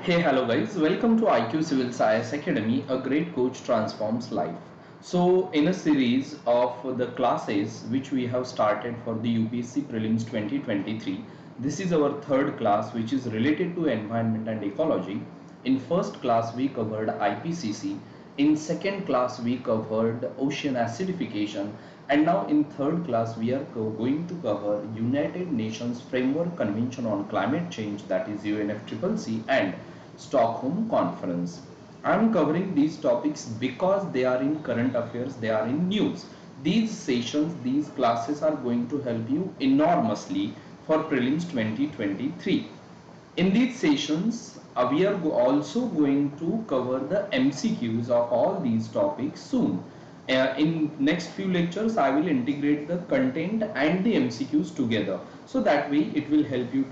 Hey, hello guys, welcome to IQCIVILS IAS Academy, a great coach transforms life. So, in a series of the classes which we have started for the UPSC Prelims 2023, this is our third class which is related to environment and ecology. In first class we covered IPCC, in second class we covered ocean acidification, and now in third class we are going to cover United Nations Framework Convention on Climate Change, that is UNFCCC, and Stockholm Conference. I am covering these topics because they are in current affairs, they are in news. These sessions, these classes are going to help you enormously for prelims 2023. In these sessions, we are also going to cover the MCQs of all these topics soon. In next few lectures, I will integrate the content and the MCQs together. So that way it will help you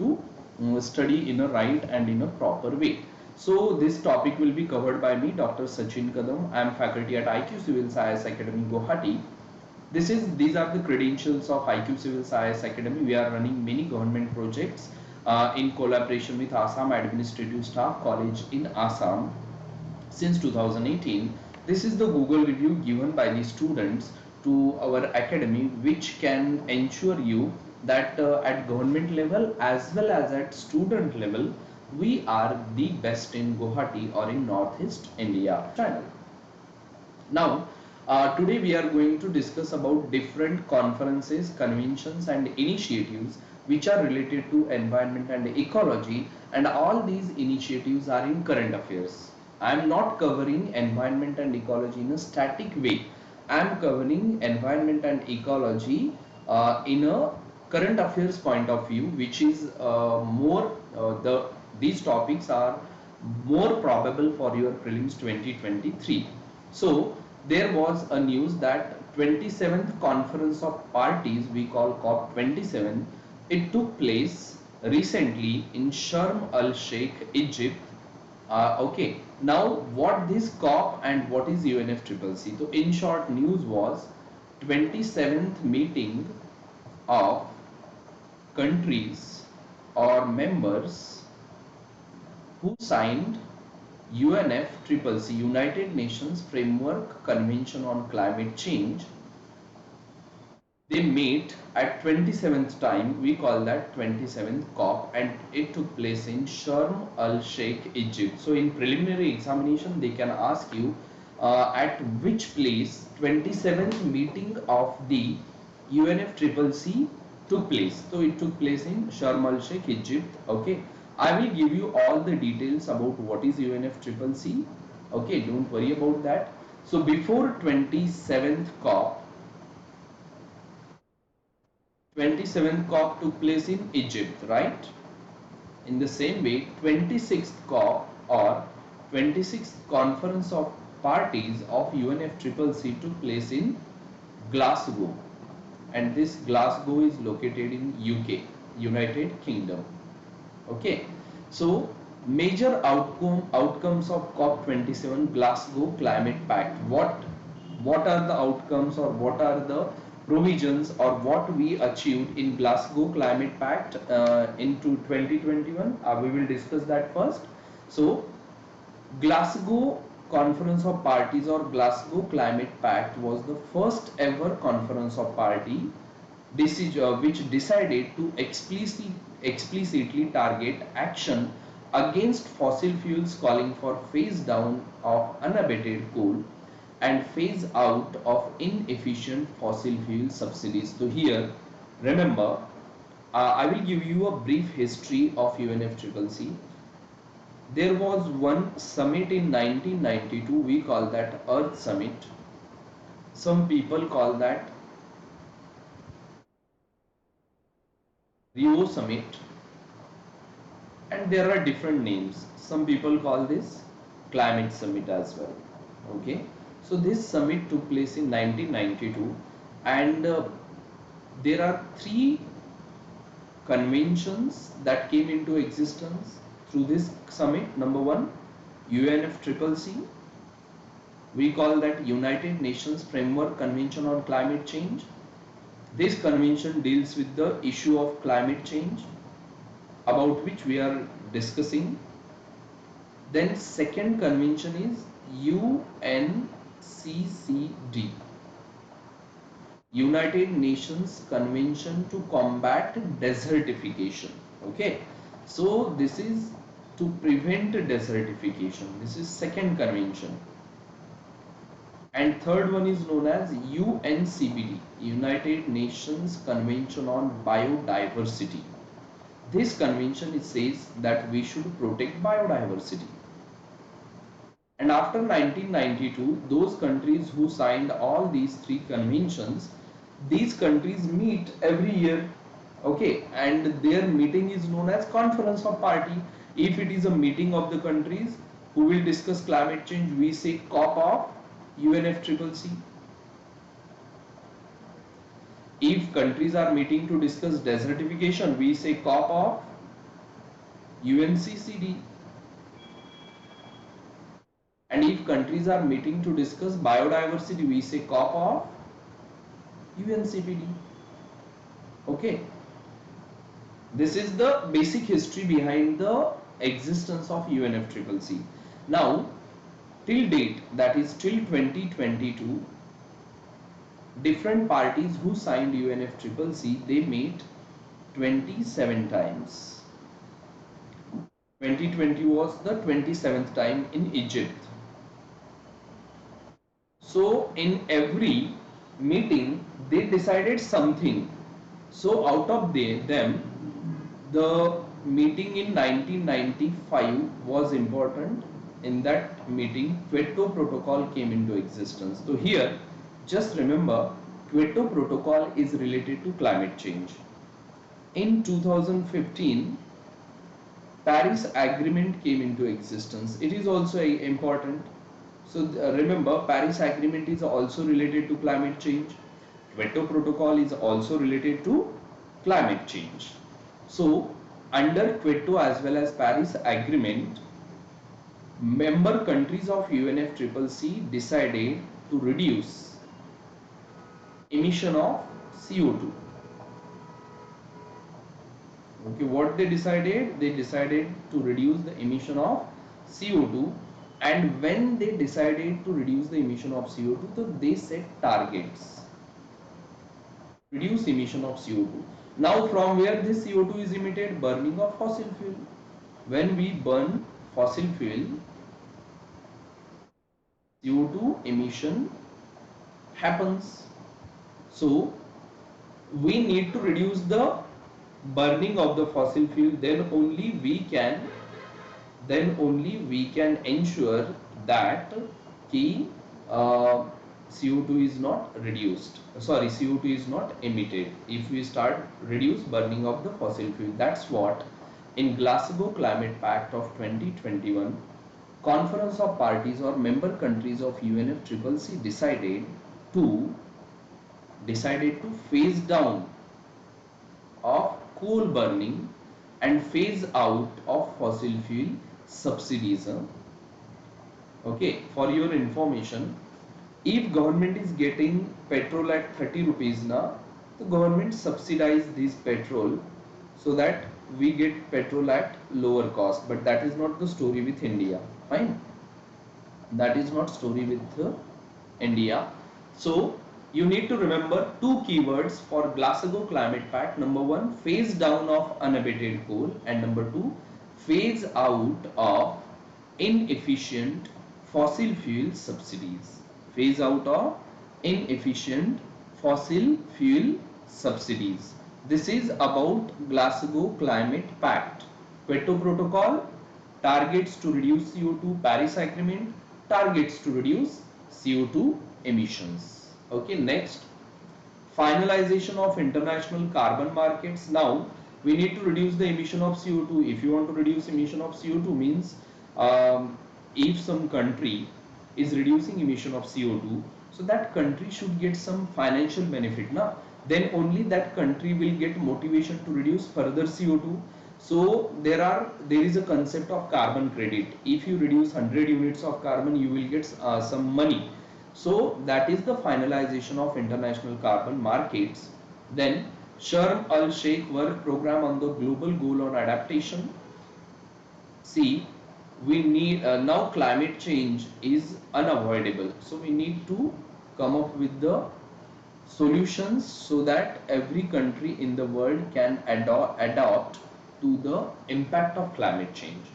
to study in a right and in a proper way. So this topic will be covered by me, Dr. Sachin Kadam. I am faculty at IQCIVILS IAS Academy, Guwahati. These are the credentials of IQCIVILS IAS Academy. We are running many government projects in collaboration with Assam Administrative Staff College in Assam since 2018. This is the Google review given by the students to our academy, which can ensure you that at government level as well as at student level, we are the best in Guwahati or in Northeast India channel. Now, today we are going to discuss about different conferences, conventions and initiatives which are related to environment and ecology, and all these initiatives are in current affairs. I am not covering environment and ecology in a static way. I am covering environment and ecology in a current affairs point of view, which is these topics are more probable for your prelims 2023. So there was a news that 27th conference of parties, we call COP27, it took place recently in Sharm el Sheikh, Egypt. Okay, now what this COP and what is UNFCCC? So in short, news was 27th meeting of countries or members who signed UNFCCC, United Nations Framework Convention on Climate Change. They meet at 27th time, we call that 27th COP, and it took place in Sharm el Sheikh, Egypt. So in preliminary examination they can ask you at which place 27th meeting of the UNFCCC took place. So it took place in Sharm el Sheikh, Egypt. Okay, I will give you all the details about what is UNFCCC. Okay, don't worry about that. So before 27th COP, 27th COP took place in Egypt, right? In the same way, 26th COP or 26th Conference of Parties of UNFCCC took place in Glasgow, and this Glasgow is located in UK, United Kingdom. Okay, so major outcomes of COP27 Glasgow Climate Pact. What are the outcomes, or what are the provisions, or what we achieved in Glasgow Climate Pact into 2021? We will discuss that first. So Glasgow Conference of Parties or Glasgow Climate Pact was the first ever conference of party which decided to explicitly target action against fossil fuels, calling for phase down of unabated coal and phase out of inefficient fossil fuel subsidies. So here, remember, I will give you a brief history of UNFCCC. There was one summit in 1992, we call that Earth Summit. Some people call that Rio Summit, and there are different names. Some people call this Climate Summit as well. Okay, so this summit took place in 1992, and there are three conventions that came into existence through this summit. Number one, UNFCCC, we call that United Nations Framework Convention on Climate Change. This convention deals with the issue of climate change, about which we are discussing. Then second convention is UNCCD, United Nations Convention to Combat Desertification. Okay, so this is to prevent desertification. This is second convention. And third one is known as UNCBD, United Nations Convention on Biodiversity. This convention, it says that we should protect biodiversity. And after 1992, those countries who signed all these three conventions, these countries meet every year. Okay, and their meeting is known as Conference of Party. If it is a meeting of the countries who will discuss climate change, we say COP of UNFCCC. If countries are meeting to discuss desertification, we say COP of UNCCD. And if countries are meeting to discuss biodiversity, we say COP of UNCPD. Okay. This is the basic history behind the existence of UNFCCC. Now, till date, that is till 2022, different parties who signed UNFCCC, they meet 27 times. 2020 was the 27th time in Egypt. So in every meeting they decided something. So out of them, the meeting in 1995 was important. In that meeting, Kyoto Protocol came into existence. So here, just remember, Kyoto Protocol is related to climate change. In 2015, Paris Agreement came into existence. It is also important. So remember, Paris Agreement is also related to climate change. Kyoto Protocol is also related to climate change. So under Kyoto as well as Paris Agreement, member countries of UNFCCC decided to reduce emission of CO2. Okay, what they decided? They decided to reduce the emission of CO2, and when they decided to reduce the emission of CO2, so they set targets. Reduce emission of CO2. Now from where this CO2 is emitted? Burning of fossil fuel. When we burn fossil fuel, CO2 emission happens. So we need to reduce the burning of the fossil fuel, then only we can ensure that key CO2 is not reduced, sorry, CO2 is not emitted if we start reduce burning of the fossil fuel. That's what in Glasgow Climate Pact of 2021, Conference of Parties or member countries of UNFCCC decided to phase down of coal burning and phase out of fossil fuel subsidies. Okay, for your information, if government is getting petrol at 30 rupees now, the government subsidize this petrol so that we get petrol at lower cost. But that is not the story with India. Fine, that is not story with India. So you need to remember two keywords for Glasgow Climate Pact. Number one, phase down of unabated coal, and number two, phase out of inefficient fossil fuel subsidies. Phase out of inefficient fossil fuel subsidies. This is about Glasgow Climate Pact. Kyoto Protocol, targets to reduce CO2. Paris Agreement, targets to reduce CO2 emissions. Okay, next, finalization of international carbon markets. Now we need to reduce the emission of CO2. If you want to reduce emission of CO2 means if some country is reducing emission of CO2, so that country should get some financial benefit now, then only that country will get motivation to reduce further CO2. So there is a concept of carbon credit. If you reduce 100 units of carbon, you will get some money. So that is the finalization of international carbon markets. Then Sharm el Sheikh work program on the global goal on adaptation. See, we need now climate change is unavoidable, so we need to come up with the solutions so that every country in the world can adapt to the impact of climate change.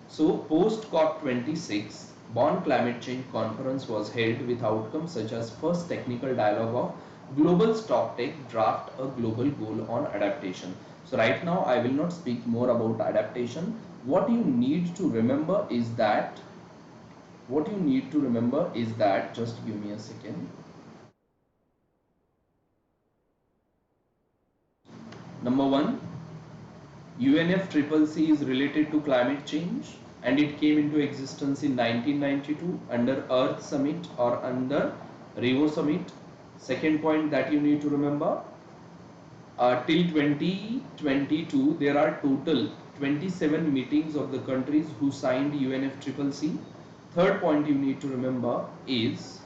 So post COP26 Bonn Climate Change Conference was held with outcomes such as first technical dialogue of global stocktake draft a global goal on adaptation. So right now I will not speak more about adaptation. What you need to remember is that just give me a second. Number one, UNFCCC is related to climate change and it came into existence in 1992 under Earth Summit or under Rio Summit. Second point that you need to remember, till 2022 there are total 27 meetings of the countries who signed UNFCCC. Third point you need to remember is,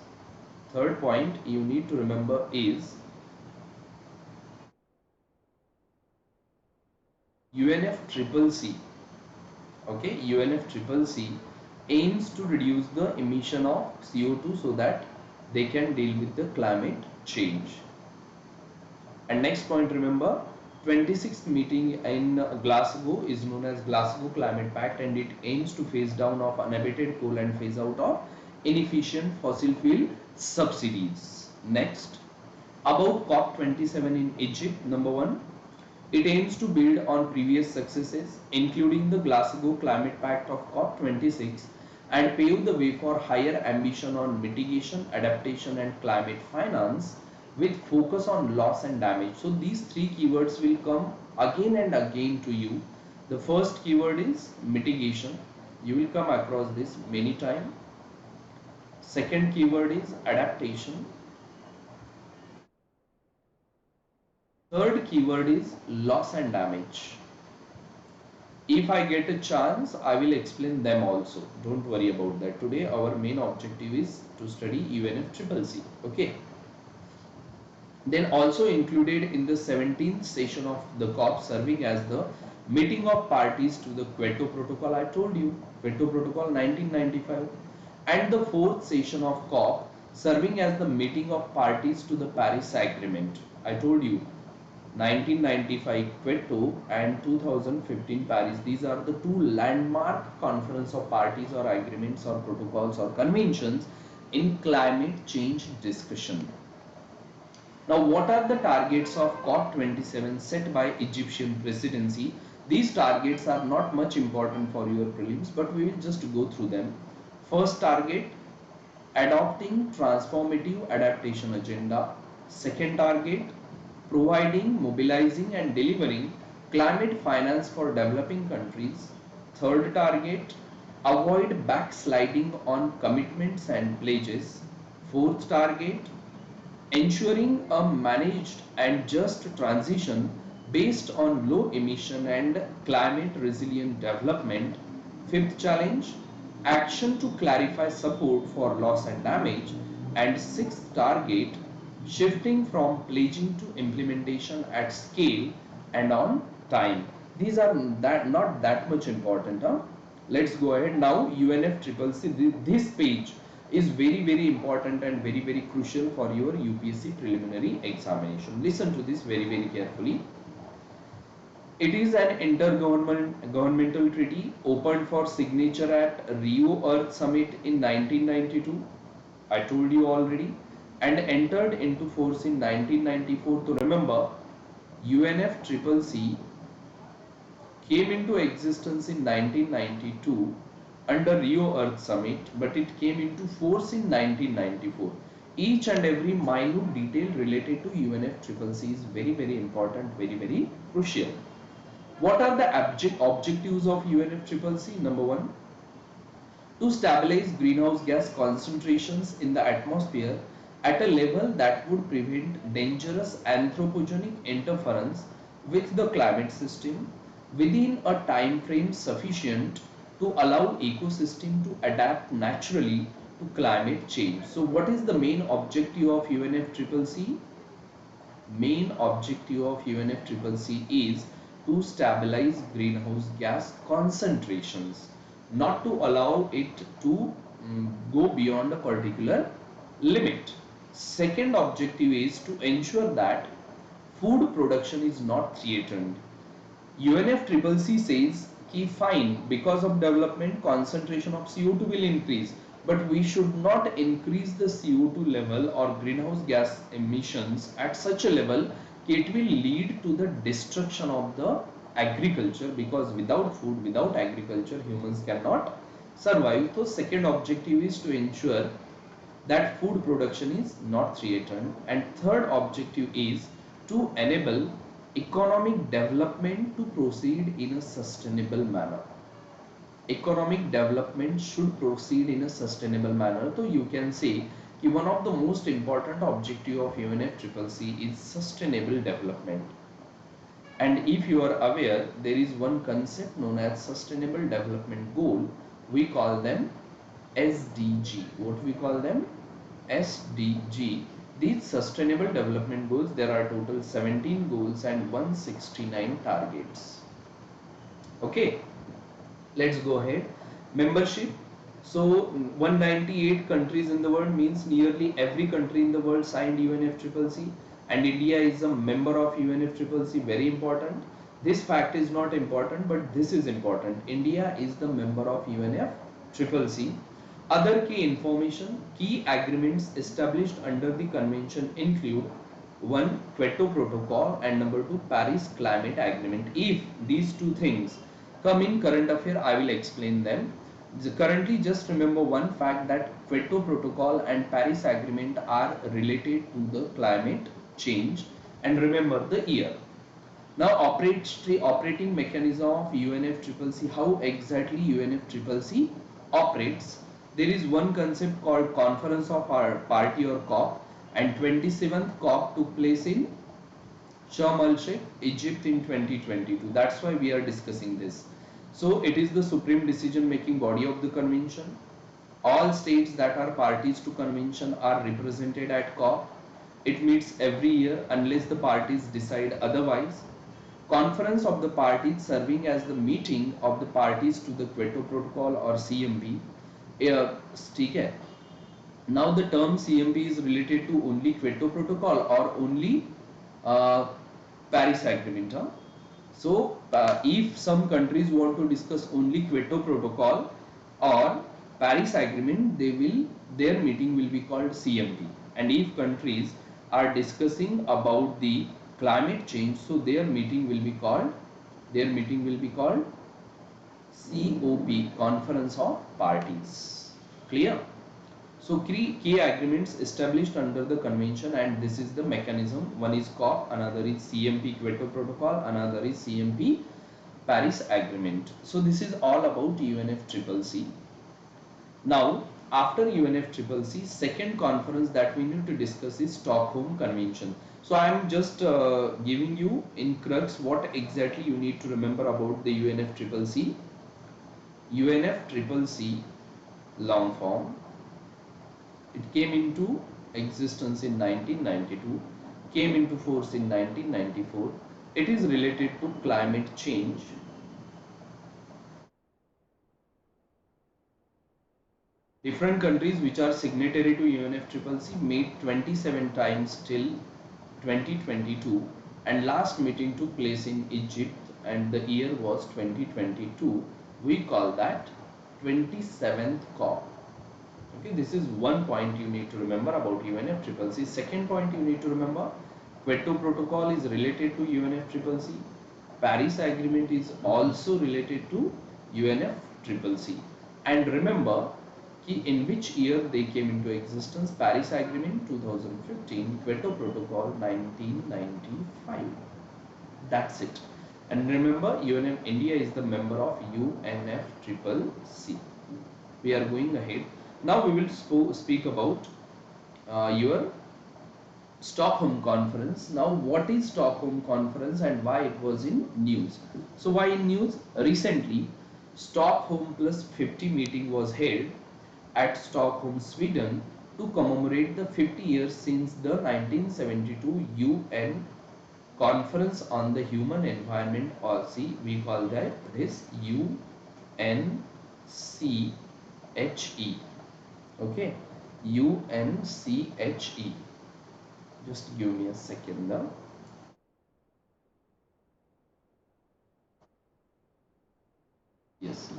UNFCCC, okay, UNFCCC aims to reduce the emission of CO2 so that they can deal with the climate change. And next point, remember, 26th meeting in Glasgow is known as Glasgow Climate Pact and it aims to phase down of unabated coal and phase out of inefficient fossil fuel subsidies. Next, about COP27 in Egypt, number one, it aims to build on previous successes, including the Glasgow Climate Pact of COP26, and pave the way for higher ambition on mitigation, adaptation, and climate finance with focus on loss and damage. So these three keywords will come again and again to you. The first keyword is mitigation. You will come across this many times. Second keyword is adaptation. Third keyword is loss and damage. If I get a chance, I will explain them also. Don't worry about that. Today, our main objective is to study UNFCCC. Okay. Then also included in the 17th session of the COP, serving as the meeting of parties to the Kyoto Protocol. I told you, Kyoto Protocol 1995. And the 4th session of COP, serving as the meeting of parties to the Paris Agreement. I told you, 1995 Kyoto and 2015 Paris. These are the two landmark conference of parties or agreements or protocols or conventions in climate change discussion. Now, what are the targets of COP27 set by Egyptian presidency? These targets are not much important for your prelims, but we will just go through them. First target, adopting transformative adaptation agenda. Second target, providing, mobilizing and delivering climate finance for developing countries. Third target, avoid backsliding on commitments and pledges. Fourth target, ensuring a managed and just transition based on low emission and climate resilient development. Fifth challenge, action to clarify support for loss and damage. And sixth target, shifting from pledging to implementation at scale and on time. These are not that much important. Huh? Let's go ahead now. UNFCCC, this page is very important and very crucial for your UPSC preliminary examination. Listen to this very carefully. It is an intergovernmental treaty opened for signature at Rio Earth Summit in 1992. I told you already, and entered into force in 1994. To remember, UNFCCC came into existence in 1992 under Rio Earth Summit, but it came into force in 1994. Each and every minute detail related to UNFCCC is very important, very crucial. What are the objectives of UNFCCC? Number one, to stabilize greenhouse gas concentrations in the atmosphere at a level that would prevent dangerous anthropogenic interference with the climate system within a time frame sufficient to allow ecosystem to adapt naturally to climate change. So what is the main objective of UNFCCC? Main objective of UNFCCC is to stabilize greenhouse gas concentrations. not to allow it to go beyond a particular limit. Second objective is to ensure that food production is not threatened. UNFCCC says कि fine, because of development concentration of CO2 will increase, but we should not increase the CO2 level or greenhouse gas emissions at such a level that it will lead to the destruction of the agriculture, because without food, without agriculture, humans cannot survive. So second objective is to ensure that food production is not threatened, and third objective is to enable economic development to proceed in a sustainable manner. Economic development should proceed in a sustainable manner. So you can say that one of the most important objective of UNFCCC is sustainable development. And if you are aware, there is one concept known as sustainable development goal. We call them SDG. What we call them? SDG. These sustainable development goals, there are total 17 goals and 169 targets. Okay, let's go ahead. Membership. So 198 countries in the world, means nearly every country in the world signed UNFCCC, and India is a member of UNFCCC. Very important. This fact is not important, but this is important. India is the member of UNFCCC. Other key information, key agreements established under the convention include: 1. Kyoto Protocol, and number 2. Paris Climate Agreement. If these two things come in current affair, I will explain them. Currently, just remember one fact, that Kyoto Protocol and Paris Agreement are related to the climate change, and remember the year. Now, operating mechanism of UNFCCC, how exactly UNFCCC operates. There is one concept called Conference of our Party, or COP, and 27th COP took place in Sharm el-Sheikh, Egypt in 2022. That's why we are discussing this. So it is the supreme decision making body of the convention. All states that are parties to convention are represented at COP. It meets every year unless the parties decide otherwise. Conference of the parties serving as the meeting of the parties to the Kyoto Protocol, or CMP. ठीक है. Now the term CMP is related to only Kyoto Protocol or only Paris Agreement. So if some countries want to discuss only Kyoto Protocol or Paris Agreement, their meeting will be called CMP. And if countries are discussing about the climate change, so their meeting will be called COP, Conference of Parties. Clear? So key agreements established under the convention, and this is the mechanism. One is COP, another is CMP Kyoto Protocol, another is CMP Paris Agreement. So this is all about UNFCCC. Now, after UNFCCC, second conference that we need to discuss is Stockholm Convention. So I am just giving you in crux what exactly you need to remember about the UNFCCC. UNFCCC, long form. It came into existence in 1992, came into force in 1994. It is related to climate change. Different countries which are signatory to UNFCCC meet 27 times till 2022, and last meeting took place in Egypt, and the year was 2022. We call that 27th COP. Okay, this is one point you need to remember about UNFCCC. Second point you need to remember, Kyoto Protocol is related to UNFCCC. Paris Agreement is also related to UNFCCC. And remember in which year they came into existence. Paris Agreement 2015, Kyoto Protocol 1995. That's it. And remember, India is the member of UNFCCC. We are going ahead. Now we will speak about your Stockholm Conference. Now, what is Stockholm Conference and why it was in news? So why in news? Recently, Stockholm Plus 50 meeting was held at Stockholm, Sweden, to commemorate the 50 years since the 1972 UN Conference on the Human Environment Policy. We call that this UNFCCC. Okay, UNCHE. Just give me a second now. Yes.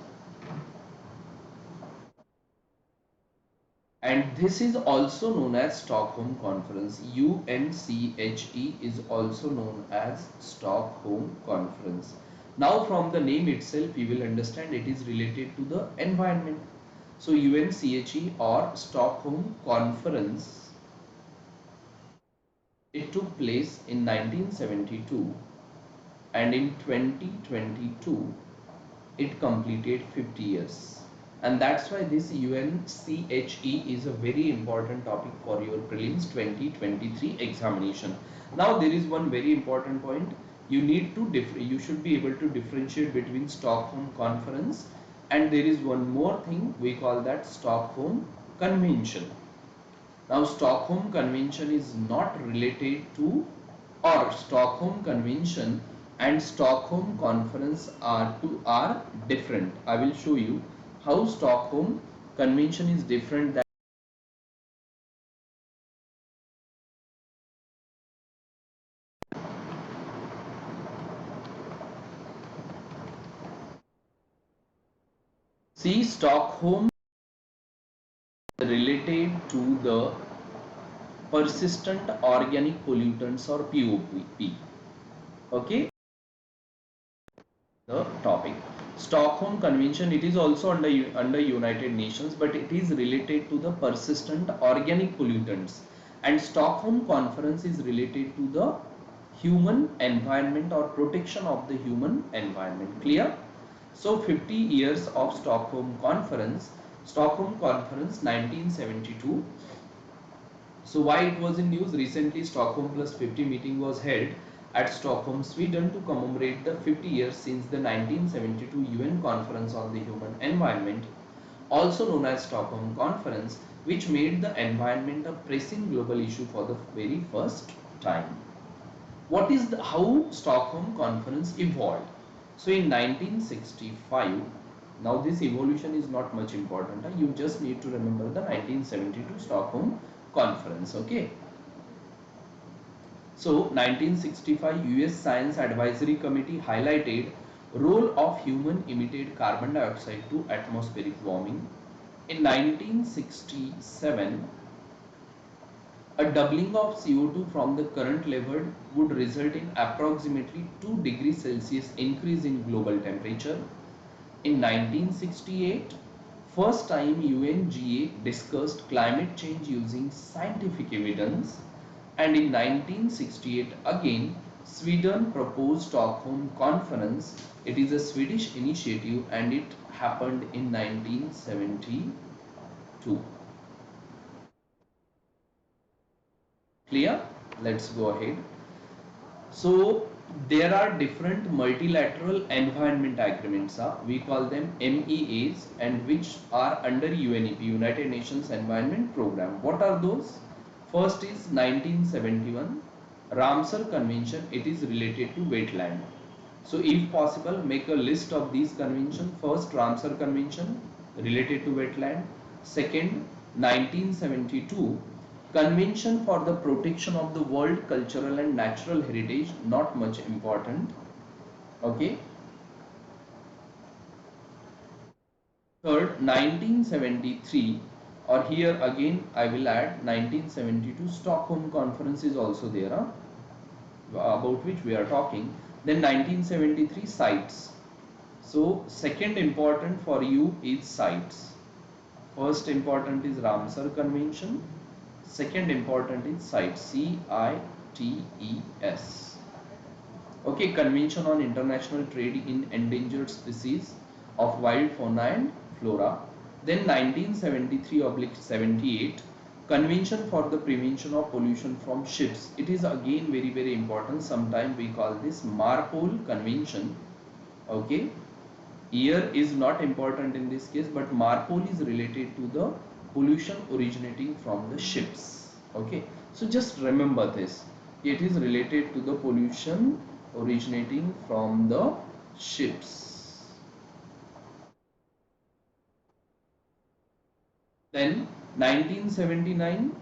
And this is also known as Stockholm Conference. UNCHE is also known as Stockholm Conference. Now from the name itself you will understand it is related to the environment. So UNCHE or Stockholm Conference, it took place in 1972, and in 2022 it completed 50 years. And that's why this UNCHE is a very important topic for your prelims 2023 examination. Now there is one very important point. You should be able to differentiate between Stockholm Conference and there is one more thing, we call that Stockholm Convention. Now Stockholm Convention is not related to, or Stockholm Convention and Stockholm Conference are different. I will show you how Stockholm Convention is different. See, Stockholm related to the persistent organic pollutants or POP. Okay, the topic. Stockholm Convention, it is also under United Nations, but it is related to the persistent organic pollutants, and Stockholm Conference is related to the human environment or protection of the human environment. Clear? So 50 years of Stockholm Conference 1972. So why it was in news? Recently Stockholm Plus 50 meeting was held at Stockholm, Sweden to commemorate the 50 years since the 1972 UN Conference on the Human Environment, also known as Stockholm Conference, which made the environment a pressing global issue for the very first time. How Stockholm Conference evolved? So in 1965, now this evolution is not much important. You just need to remember the 1972 Stockholm Conference. Okay. So 1965 US Science Advisory Committee highlighted role of human emitted carbon dioxide to atmospheric warming. In 1967, a doubling of CO2 from the current level would result in approximately 2 degrees Celsius increase in global temperature. In 1968, first time UNGA discussed climate change using scientific evidence, and in 1968 again Sweden proposed Stockholm Conference. It is a Swedish initiative and it happened in 1972. Clear? Let's go ahead. So there are different multilateral environment agreements, we call them MEAs, and which are under UNEP, United Nations Environment Program. What are those? First is 1971 Ramsar Convention. It is related to wetland. So if possible, make a list of these conventions. First, Ramsar Convention related to wetland. Second, 1972 Convention for the Protection of the World Cultural and Natural Heritage, not much important. Okay. Third, 1973, or here again I will add 1972 Stockholm Conference is also there, about which we are talking. Then 1973 sites. So second important for you is sites. First important is Ramsar Convention. Second important is CITES, CITES. Okay, Convention on International Trade in Endangered Species of Wild Fauna and Flora. Then 1973/78 Convention for the Prevention of Pollution from Ships. It is again very important. Sometimes we call this Marpol Convention. Okay, year is not important in this case, but Marpol is related to the pollution originating from the ships. Okay, so just remember this, it is related to the pollution originating from the ships. Then 1979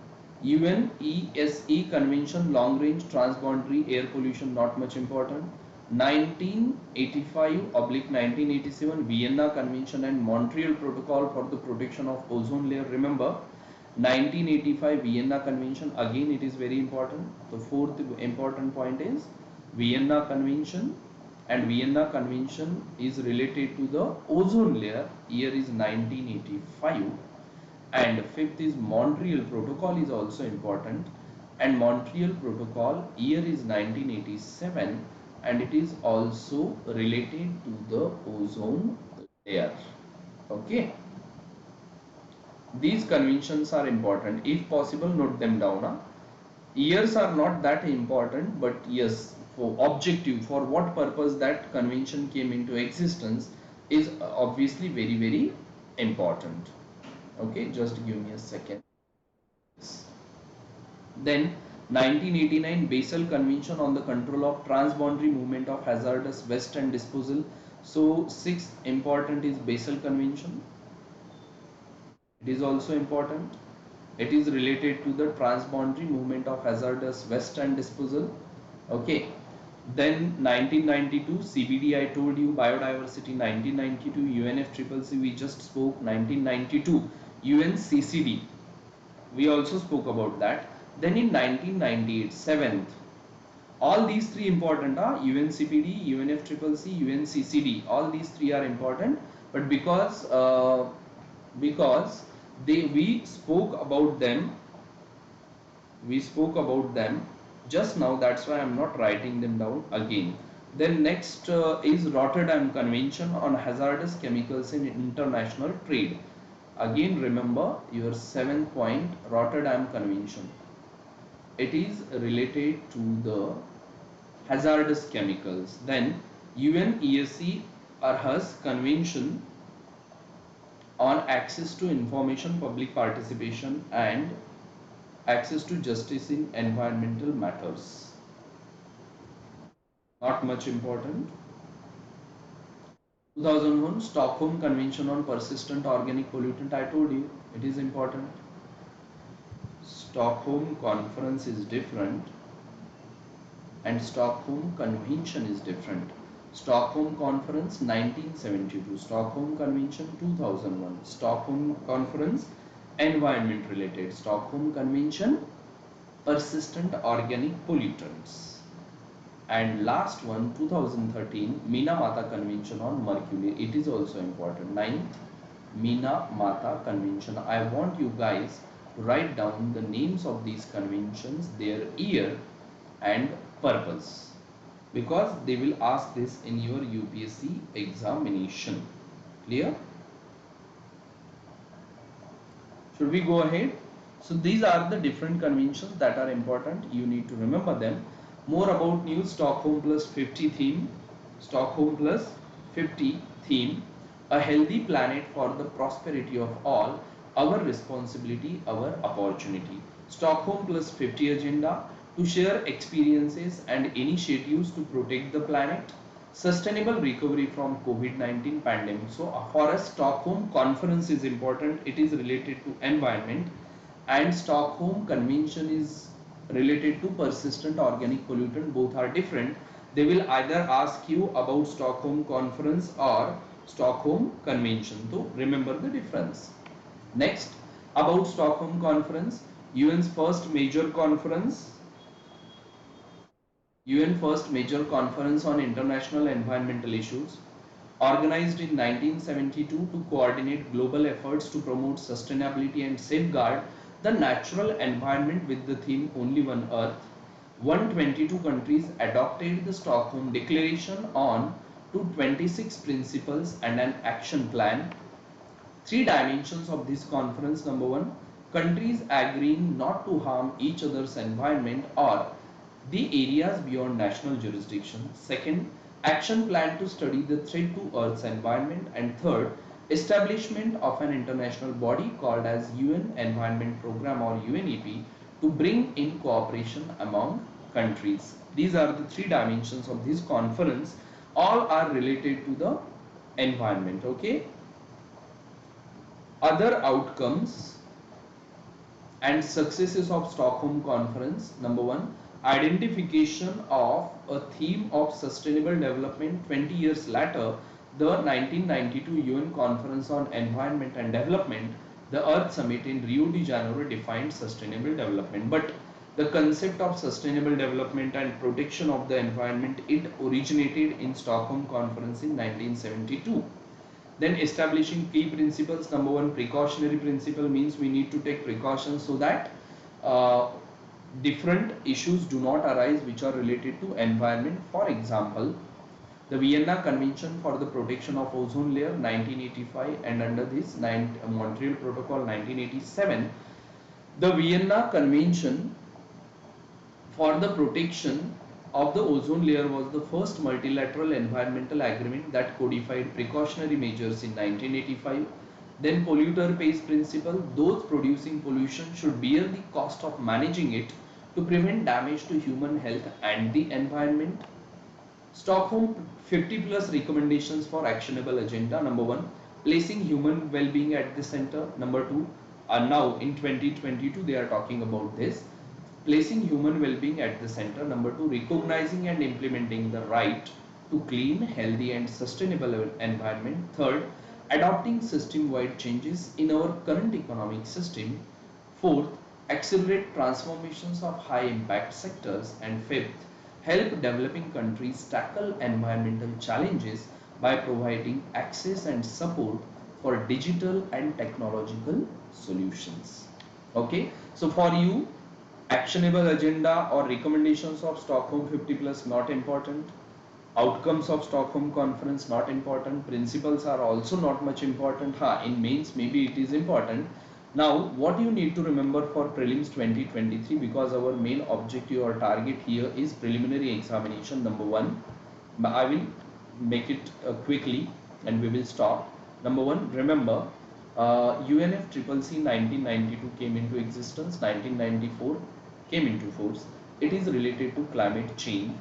UNESE Convention, long range transboundary air pollution, not much important. 1985/1987 Vienna Convention and Montreal Protocol for the protection of ozone layer. Remember 1985 Vienna Convention, again it is very important. The fourth important point is Vienna Convention, and Vienna Convention is related to the ozone layer. Year is 1985. And fifth is Montreal Protocol is also important, and Montreal Protocol year is 1987, and it is also related to the ozone layer. Okay, these conventions are important. If possible, note them down. Years are not that important, but yes, for objective, for what purpose that convention came into existence is obviously very important. Okay, just give me a second. Then 1989 Basel Convention on the control of transboundary movement of hazardous waste and disposal. So sixth important is Basel Convention. It is also important. It is related to the transboundary movement of hazardous waste and disposal. Okay. Then 1992 CBD, I told you, biodiversity. 1992 UNFCCC, we just spoke. 1992 UNCCD, we also spoke about that. Then in 1998 seventh, all these three important are UNCPD, UNFCCC, UNCCD. All these three are important, but because we spoke about them, just now, that's why I'm not writing them down again. Then next is Rotterdam Convention on Hazardous Chemicals in International Trade. Again, remember your seventh point, Rotterdam Convention. It is related to the hazardous chemicals. Then UNESC Aarhus Convention on access to information, public participation, and access to justice in environmental matters. Not much important. 2001 Stockholm Convention on persistent organic pollutant. I told you it is important. Stockholm Conference is different and Stockholm Convention is different. Stockholm Conference 1972, Stockholm Convention 2001. Stockholm Conference environment related, Stockholm Convention persistent organic pollutants. And last one 2013 Minamata Convention on mercury. It is also important. 9th Minamata Convention. I want you guys to write down the names of these conventions, their year and purpose, because they will ask this in your UPSC examination. Clear? Should we go ahead? So these are the different conventions that are important. You need to remember them. More about new Stockholm plus 50 theme. Stockholm plus 50 theme. A healthy planet for the prosperity of all. Our responsibility, our opportunity. Stockholm plus 50 agenda, to share experiences and initiatives to protect the planet. Sustainable recovery from COVID-19 pandemic. So for us, Stockholm Conference is important. It is related to environment, and Stockholm Convention is related to persistent organic pollutant. Both are different. They will either ask you about Stockholm Conference or Stockholm Convention. So remember the difference. Next, about Stockholm Conference, UN's first major conference. UN first major conference on international environmental issues, organized in 1972 to coordinate global efforts to promote sustainability and safeguard the natural environment with the theme Only One Earth. 122 countries adopted the Stockholm Declaration on to 26 principles and an action plan. Three dimensions of this conference. Number one, countries agreeing not to harm each other's environment or the areas beyond national jurisdiction. Second, action plan to study the threat to Earth's environment. And third, establishment of an international body called as UN Environment Program or UNEP to bring in cooperation among countries. These are the three dimensions of this conference. All are related to the environment. Okay. Other outcomes And successes of Stockholm Conference. Number one, identification of a theme of sustainable development. 20 years later, the 1992 UN Conference on Environment and Development, the Earth Summit in Rio de Janeiro, defined sustainable development. But the concept of sustainable development and protection of the environment, it originated in Stockholm Conference in 1972. Then establishing key principles. Number one, precautionary principle means we need to take precautions so that uh, different issues do not arise which are related to environment. For example, the Vienna Convention for the Protection of Ozone Layer 1985, and under this Montreal Protocol 1987, the Vienna Convention for the protection of the ozone layer was the first multilateral environmental agreement that codified precautionary measures in 1985. Then polluter pays principle, those producing pollution should bear the cost of managing it to prevent damage to human health and the environment. Stockholm 50 plus recommendations for actionable agenda. Number one, placing human well-being at the center. Number two, now in 2022 they are talking about this, placing human well-being at the center. Number two, recognizing and implementing the right to clean, healthy and sustainable environment. Third, adopting system-wide changes in our current economic system. Fourth, accelerate transformations of high impact sectors. And fifth, help developing countries tackle environmental challenges by providing access and support for digital and technological solutions. Okay, so for you, actionable agenda or recommendations of Stockholm 50 plus not important, outcomes of Stockholm conference not important, principles are also not much important. In mains maybe it is important. Now what you need to remember for prelims 2023, because our main objective or target here is preliminary examination. Number one, I will make it quickly and we will stop. Number one, remember UNFCCC 1992 came into existence, 1994 came into force. It is related to climate change.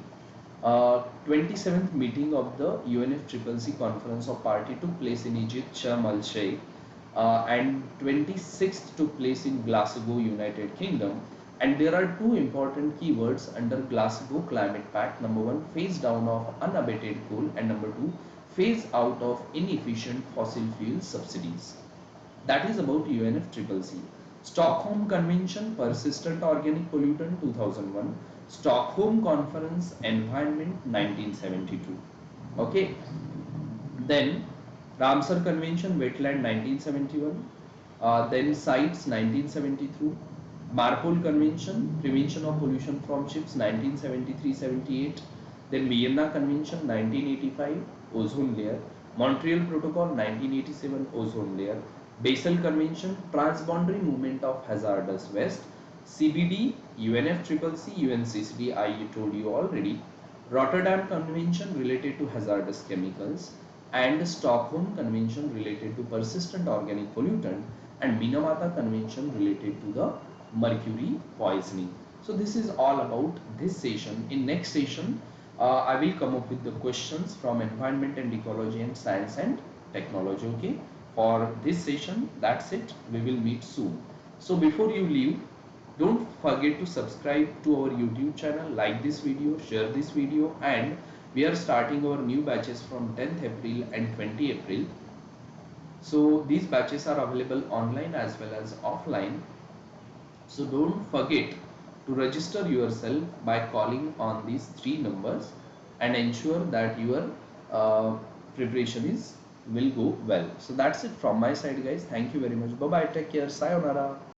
27th meeting of the UNFCCC Conference of Party took place in Egypt, Sharm el Sheikh, and 26th took place in Glasgow, United Kingdom. And there are two important keywords under Glasgow Climate Pact. Number one, phase down of unabated coal, and number two, phase out of inefficient fossil fuel subsidies. That is about UNFCCC. Stockholm Convention, Persistent Organic Pollutant 2001. Stockholm Conference, Environment 1972. Okay. Then Ramsar Convention, Wetland 1971. Then CITES 1972. Marpol Convention, Prevention of Pollution from Ships 1973-78. Then Vienna Convention 1985, Ozone Layer. Montreal Protocol 1987, Ozone Layer. Basel Convention, Transboundary Movement of Hazardous Waste. CBD, UNFCCC, UNCCD, I told you already. Rotterdam Convention related to hazardous chemicals, and Stockholm Convention related to persistent organic pollutant, and Minamata Convention related to the mercury poisoning. So this is all about this session. In next session, I will come up with the questions from environment and ecology and science and technology. Okay, for this session, that's it. We will meet soon. So before you leave, don't forget to subscribe to our YouTube channel, like this video, share this video, and we are starting our new batches from 10th April and 20 April. So these batches are available online as well as offline. So don't forget to register yourself by calling on these three numbers and ensure that your preparation is will go well. So that's it from my side, guys. Thank you very much. Bye bye. Take care. Sayonara.